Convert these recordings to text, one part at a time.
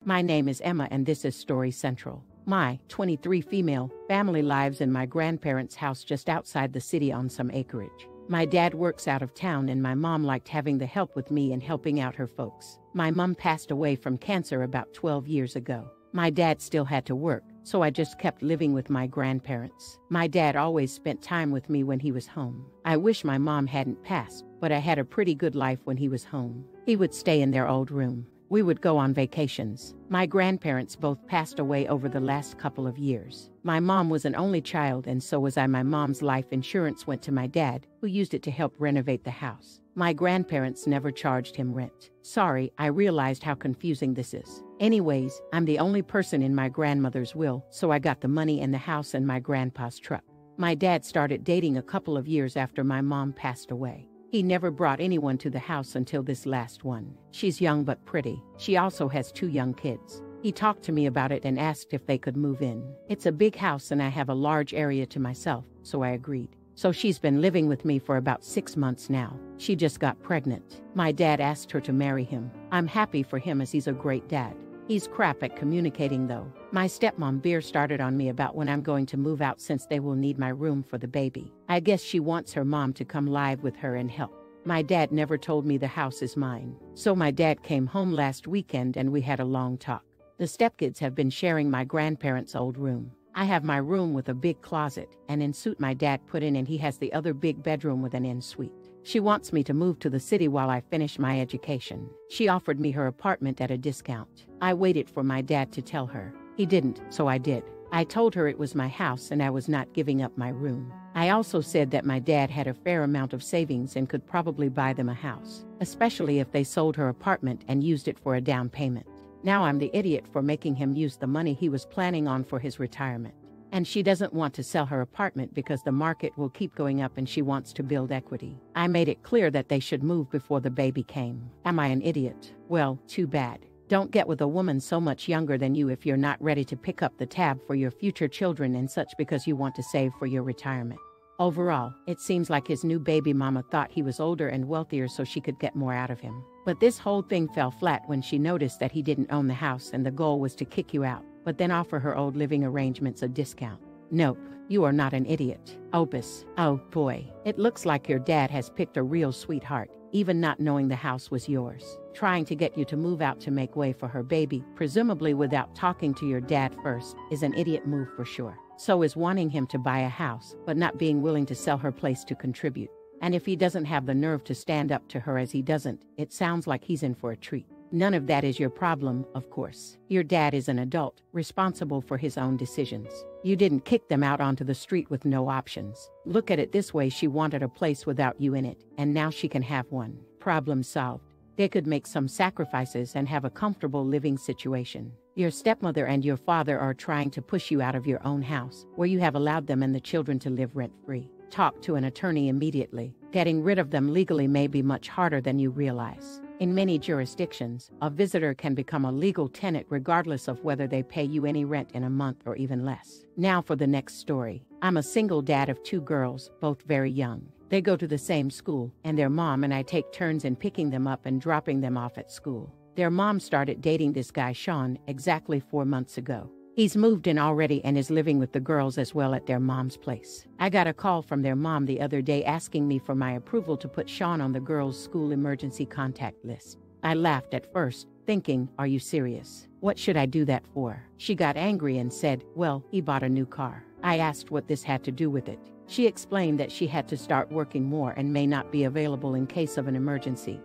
My name is Emma and this is Story Central. My 23 female family lives in my grandparents' house just outside the city on some acreage. My dad works out of town and my mom liked having the help with me and helping out her folks. My mom passed away from cancer about 12 years ago. My dad still had to work, so I just kept living with my grandparents. My dad always spent time with me when he was home. I wish my mom hadn't passed, but I had a pretty good life when he was home. He would stay in their old room. We would go on vacations. My grandparents both passed away over the last couple of years. My mom was an only child and so was I. My mom's life insurance went to my dad, who used it to help renovate the house. My grandparents never charged him rent. Sorry, I realized how confusing this is. Anyways, I'm the only person in my grandmother's will, so I got the money and the house and my grandpa's truck. My dad started dating a couple of years after my mom passed away. He never brought anyone to the house until this last one. She's young but pretty. She also has 2 young kids. He talked to me about it and asked if they could move in. It's a big house and I have a large area to myself, so I agreed. So she's been living with me for about 6 months now. She just got pregnant. My dad asked her to marry him. I'm happy for him as he's a great dad. He's crap at communicating though. My stepmom Beer started on me about when I'm going to move out since they will need my room for the baby. I guess she wants her mom to come live with her and help. My dad never told me the house is mine. So my dad came home last weekend and we had a long talk. The stepkids have been sharing my grandparents' old room. I have my room with a big closet, an en-suite my dad put in, and he has the other big bedroom with an en-suite. She wants me to move to the city while I finish my education. She offered me her apartment at a discount. I waited for my dad to tell her. He didn't, so I did. I told her it was my house and I was not giving up my room. I also said that my dad had a fair amount of savings and could probably buy them a house, especially if they sold her apartment and used it for a down payment. Now I'm the idiot for making him use the money he was planning on for his retirement. And she doesn't want to sell her apartment because the market will keep going up and she wants to build equity. I made it clear that they should move before the baby came. Am I an idiot? Well, too bad. Don't get with a woman so much younger than you if you're not ready to pick up the tab for your future children and such because you want to save for your retirement. Overall, it seems like his new baby mama thought he was older and wealthier so she could get more out of him. But this whole thing fell flat when she noticed that he didn't own the house and the goal was to kick you out, but then offer her old living arrangements a discount. Nope, you are not an idiot. Opus. Oh boy, it looks like your dad has picked a real sweetheart, even not knowing the house was yours. Trying to get you to move out to make way for her baby, presumably without talking to your dad first, is an idiot move for sure. So is wanting him to buy a house, but not being willing to sell her place to contribute. And if he doesn't have the nerve to stand up to her as he doesn't, it sounds like he's in for a treat. None of that is your problem, of course. Your dad is an adult, responsible for his own decisions. You didn't kick them out onto the street with no options. Look at it this way: she wanted a place without you in it, and now she can have one. Problem solved. They could make some sacrifices and have a comfortable living situation. Your stepmother and your father are trying to push you out of your own house, where you have allowed them and the children to live rent-free. Talk to an attorney immediately. Getting rid of them legally may be much harder than you realize. In many jurisdictions, a visitor can become a legal tenant regardless of whether they pay you any rent in a month or even less. Now for the next story. I'm a single dad of 2 girls, both very young. They go to the same school, and their mom and I take turns in picking them up and dropping them off at school. Their mom started dating this guy Sean exactly 4 months ago. He's moved in already and is living with the girls as well at their mom's place. I got a call from their mom the other day asking me for my approval to put Sean on the girls' school emergency contact list. I laughed at first, thinking, are you serious? What should I do that for? She got angry and said, well, he bought a new car. I asked what this had to do with it. She explained that she had to start working more and may not be available in case of an emergency,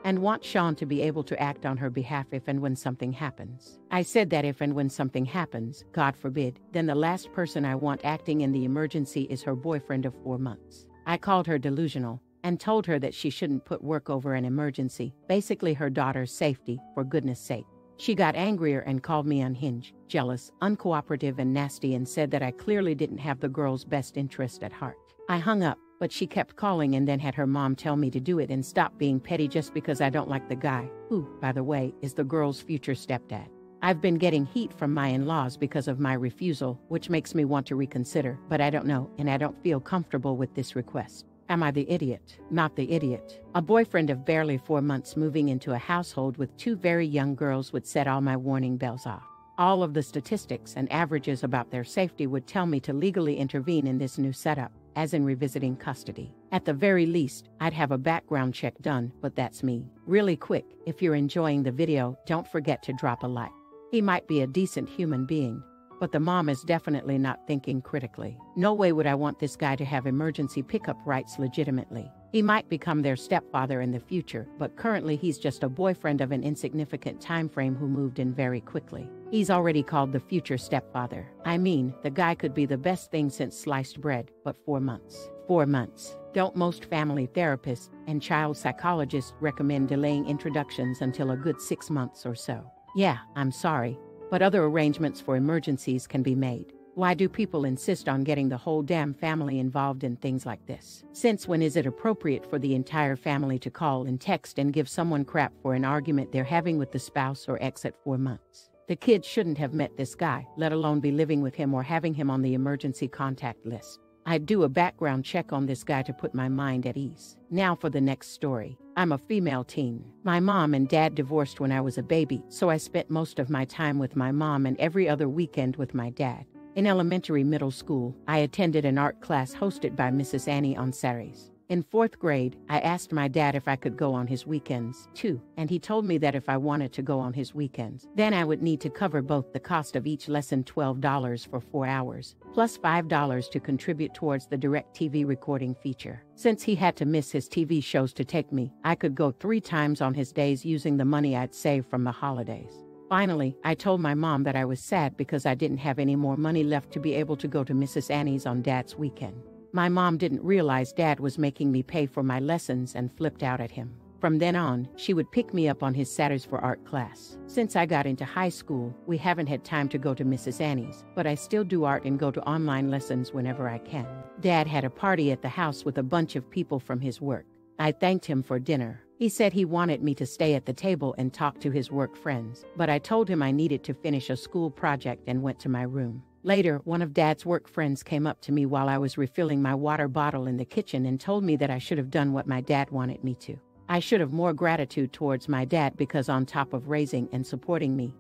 and want Sean to be able to act on her behalf if and when something happens. I said that if and when something happens, God forbid, then the last person I want acting in the emergency is her boyfriend of 4 months. I called her delusional and told her that she shouldn't put work over an emergency, basically her daughter's safety, for goodness sake. She got angrier and called me unhinged, jealous, uncooperative, and nasty, and said that I clearly didn't have the girl's best interest at heart. I hung up, but she kept calling and then had her mom tell me to do it and stop being petty just because I don't like the guy, who, by the way, is the girl's future stepdad. I've been getting heat from my in-laws because of my refusal, which makes me want to reconsider, but I don't know, and I don't feel comfortable with this request. Am I the idiot? Not the idiot. A boyfriend of barely 4 months moving into a household with 2 very young girls would set all my warning bells off. All of the statistics and averages about their safety would tell me to legally intervene in this new setup, as in revisiting custody. At the very least, I'd have a background check done, but that's me. Really quick, if you're enjoying the video, don't forget to drop a like. He might be a decent human being, but the mom is definitely not thinking critically. No way would I want this guy to have emergency pickup rights legitimately. He might become their stepfather in the future, but currently he's just a boyfriend of an insignificant time frame who moved in very quickly. He's already called the future stepfather. I mean, the guy could be the best thing since sliced bread, but 4 months. 4 months. Don't most family therapists and child psychologists recommend delaying introductions until a good 6 months or so? Yeah, I'm sorry, but other arrangements for emergencies can be made. Why do people insist on getting the whole damn family involved in things like this? Since when is it appropriate for the entire family to call and text and give someone crap for an argument they're having with the spouse or ex at 4 months? The kids shouldn't have met this guy, let alone be living with him or having him on the emergency contact list. I'd do a background check on this guy to put my mind at ease. Now for the next story. I'm a female teen. My mom and dad divorced when I was a baby, so I spent most of my time with my mom and every other weekend with my dad. In elementary middle school, I attended an art class hosted by Mrs. Annie on Saturdays. In 4th grade, I asked my dad if I could go on his weekends, too, and he told me that if I wanted to go on his weekends, then I would need to cover both the cost of each lesson, $12 for 4 hours, plus $5 to contribute towards the direct TV recording feature. Since he had to miss his TV shows to take me, I could go 3 times on his days using the money I'd saved from the holidays. Finally, I told my mom that I was sad because I didn't have any more money left to be able to go to Mrs. Annie's on Dad's weekend. My mom didn't realize Dad was making me pay for my lessons and flipped out at him. From then on, she would pick me up on his Saturdays for art class. Since I got into high school, we haven't had time to go to Mrs. Annie's, but I still do art and go to online lessons whenever I can. Dad had a party at the house with a bunch of people from his work. I thanked him for dinner. He said he wanted me to stay at the table and talk to his work friends, but I told him I needed to finish a school project and went to my room. Later, one of Dad's work friends came up to me while I was refilling my water bottle in the kitchen and told me that I should have done what my dad wanted me to. I should have more gratitude towards my dad because on top of raising and supporting me,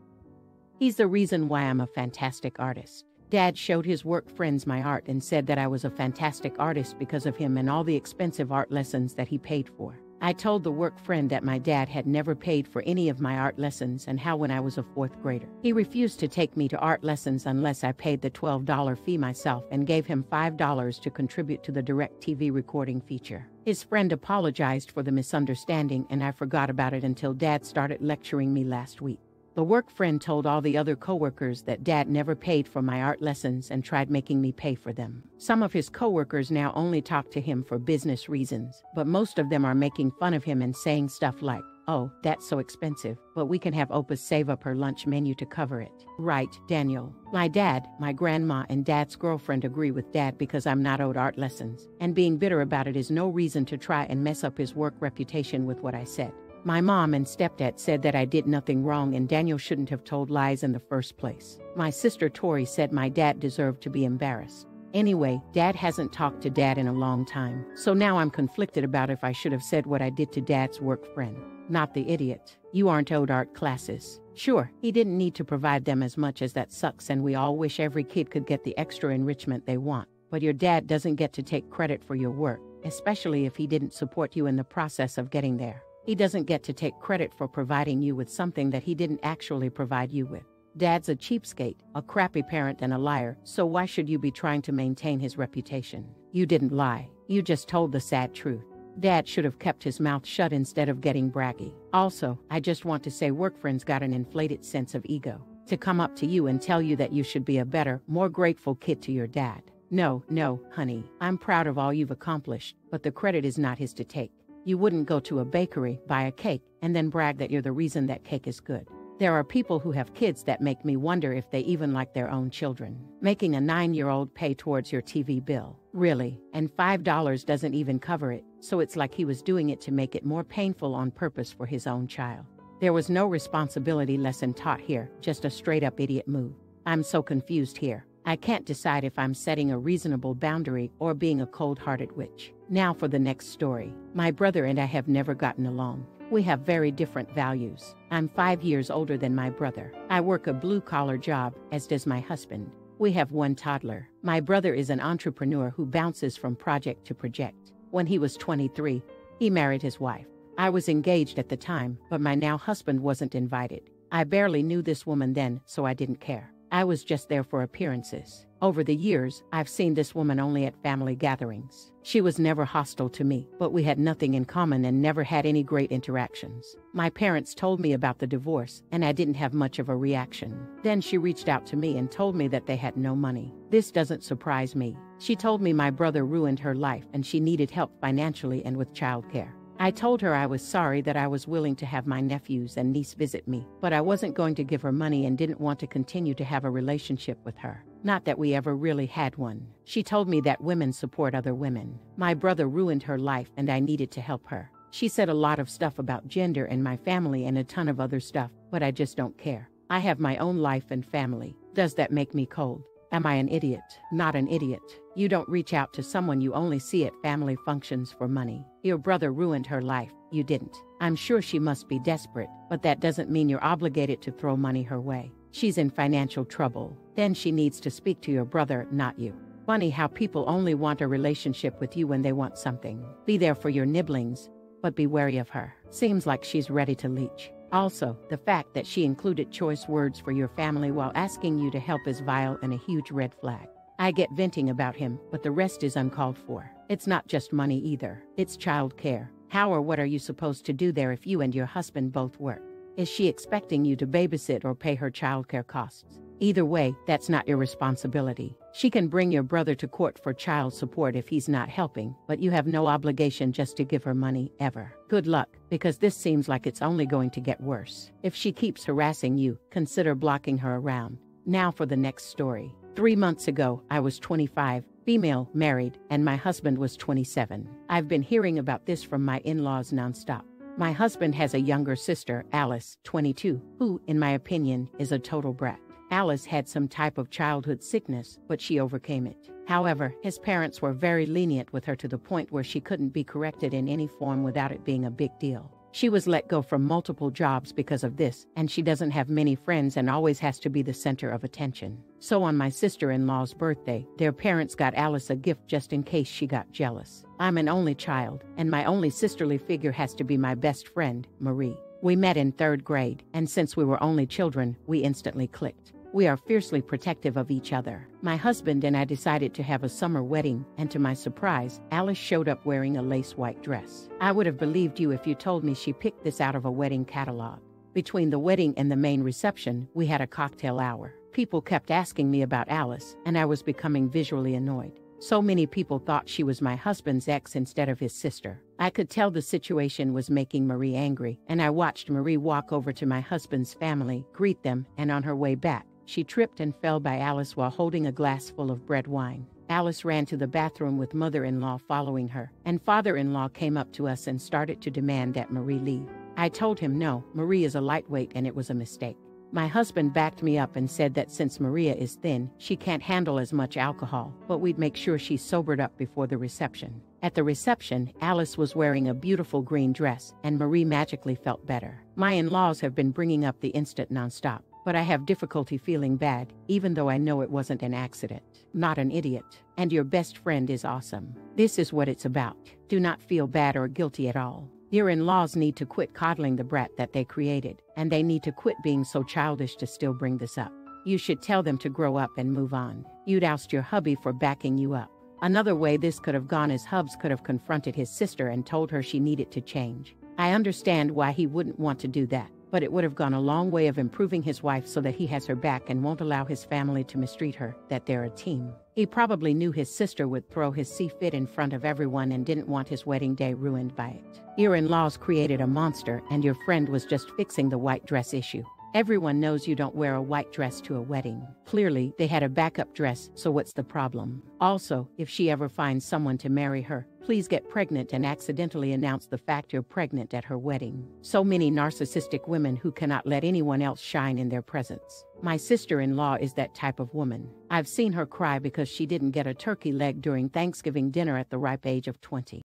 he's the reason why I'm a fantastic artist. Dad showed his work friends my art and said that I was a fantastic artist because of him and all the expensive art lessons that he paid for. I told the work friend that my dad had never paid for any of my art lessons and how when I was a 4th grader, he refused to take me to art lessons unless I paid the $12 fee myself and gave him $5 to contribute to the direct TV recording feature. His friend apologized for the misunderstanding and I forgot about it until Dad started lecturing me last week. The work friend told all the other coworkers that Dad never paid for my art lessons and tried making me pay for them. Some of his coworkers now only talk to him for business reasons, but most of them are making fun of him and saying stuff like, "Oh, that's so expensive, but we can have Opa's save up her lunch menu to cover it." Right, Daniel. My dad, my grandma, and Dad's girlfriend agree with Dad because I'm not owed art lessons, and being bitter about it is no reason to try and mess up his work reputation with what I said. My mom and stepdad said that I did nothing wrong and Daniel shouldn't have told lies in the first place. My sister Tori said my dad deserved to be embarrassed. Anyway, Dad hasn't talked to Dad in a long time, so now I'm conflicted about if I should have said what I did to Dad's work friend. Not the idiot. You aren't owed art classes. Sure, he didn't need to provide them as much as that sucks and we all wish every kid could get the extra enrichment they want. But your dad doesn't get to take credit for your work, especially if he didn't support you in the process of getting there. He doesn't get to take credit for providing you with something that he didn't actually provide you with. Dad's a cheapskate, a crappy parent, and a liar, so why should you be trying to maintain his reputation? You didn't lie. You just told the sad truth. Dad should have kept his mouth shut instead of getting braggy. Also, I just want to say work friends got an inflated sense of ego to come up to you and tell you that you should be a better, more grateful kid to your dad. No, honey, I'm proud of all you've accomplished, but the credit is not his to take. You wouldn't go to a bakery, buy a cake, and then brag that you're the reason that cake is good. There are people who have kids that make me wonder if they even like their own children. Making a 9-year-old pay towards your TV bill. Really? And $5 doesn't even cover it, so it's like he was doing it to make it more painful on purpose for his own child. There was no responsibility lesson taught here, just a straight-up idiot move. I'm so confused here. I can't decide if I'm setting a reasonable boundary or being a cold-hearted witch. Now for the next story. My brother and I have never gotten along. We have very different values. I'm 5 years older than my brother. I work a blue-collar job, as does my husband. We have one toddler. My brother is an entrepreneur who bounces from project to project. When he was 23, he married his wife. I was engaged at the time, but my now husband wasn't invited. I barely knew this woman then, so I didn't care. I was just there for appearances. Over the years, I've seen this woman only at family gatherings. She was never hostile to me, but we had nothing in common and never had any great interactions. My parents told me about the divorce, and I didn't have much of a reaction. Then she reached out to me and told me that they had no money. This doesn't surprise me. She told me my brother ruined her life and she needed help financially and with childcare. I told her I was sorry that I was willing to have my nephews and niece visit me, but I wasn't going to give her money and didn't want to continue to have a relationship with her. Not that we ever really had one. She told me that women support other women. My brother ruined her life and I needed to help her. She said a lot of stuff about gender and my family and a ton of other stuff, but I just don't care. I have my own life and family. Does that make me cold? Am I an idiot? Not an idiot. You don't reach out to someone you only see at family functions for money. Your brother ruined her life. You didn't. I'm sure she must be desperate, but that doesn't mean you're obligated to throw money her way. She's in financial trouble. Then she needs to speak to your brother, not you. Funny how people only want a relationship with you when they want something. Be there for your nibblings, but be wary of her. Seems like she's ready to leech. Also, the fact that she included choice words for your family while asking you to help is vile and a huge red flag. I get venting about him, but the rest is uncalled for. It's not just money either. It's child care. How or what are you supposed to do there if you and your husband both work? Is she expecting you to babysit or pay her childcare costs? Either way, that's not your responsibility. She can bring your brother to court for child support if he's not helping, but you have no obligation just to give her money, ever. Good luck, because this seems like it's only going to get worse. If she keeps harassing you, consider blocking her around. Now for the next story. 3 months ago, I was 25, female, married, and my husband was 27. I've been hearing about this from my in-laws nonstop. My husband has a younger sister, Alice, 22, who, in my opinion, is a total brat. Alice had some type of childhood sickness, but she overcame it. However, his parents were very lenient with her to the point where she couldn't be corrected in any form without it being a big deal. She was let go from multiple jobs because of this, and she doesn't have many friends and always has to be the center of attention. So on my sister-in-law's birthday, their parents got Alice a gift just in case she got jealous. I'm an only child, and my only sisterly figure has to be my best friend, Marie. We met in 3rd grade, and since we were only children, we instantly clicked. We are fiercely protective of each other. My husband and I decided to have a summer wedding, and to my surprise, Alice showed up wearing a lace white dress. I would have believed you if you told me she picked this out of a wedding catalog. Between the wedding and the main reception, we had a cocktail hour. People kept asking me about Alice, and I was becoming visually annoyed. So many people thought she was my husband's ex instead of his sister. I could tell the situation was making Marie angry, and I watched Marie walk over to my husband's family, greet them, and on her way back, she tripped and fell by Alice while holding a glass full of bread wine. Alice ran to the bathroom with mother-in-law following her, and father-in-law came up to us and started to demand that Marie leave. I told him no, Marie is a lightweight and it was a mistake. My husband backed me up and said that since Maria is thin, she can't handle as much alcohol, but we'd make sure she's sobered up before the reception. At the reception, Alice was wearing a beautiful green dress, and Marie magically felt better. My in-laws have been bringing up the incident nonstop, but I have difficulty feeling bad, even though I know it wasn't an accident. Not an idiot. And your best friend is awesome. This is what it's about. Do not feel bad or guilty at all. Your in-laws need to quit coddling the brat that they created, and they need to quit being so childish to still bring this up. You should tell them to grow up and move on. You'd oust your hubby for backing you up. Another way this could have gone is Hubs could have confronted his sister and told her she needed to change. I understand why he wouldn't want to do that, but it would have gone a long way of improving his wife so that he has her back and won't allow his family to mistreat her, that they're a team. He probably knew his sister would throw his fit in front of everyone and didn't want his wedding day ruined by it. Your in-laws created a monster and your friend was just fixing the white dress issue. Everyone knows you don't wear a white dress to a wedding. Clearly, they had a backup dress, so what's the problem? Also, if she ever finds someone to marry her, please get pregnant and accidentally announce the fact you're pregnant at her wedding. So many narcissistic women who cannot let anyone else shine in their presence. My sister-in-law is that type of woman. I've seen her cry because she didn't get a turkey leg during Thanksgiving dinner at the ripe age of 20.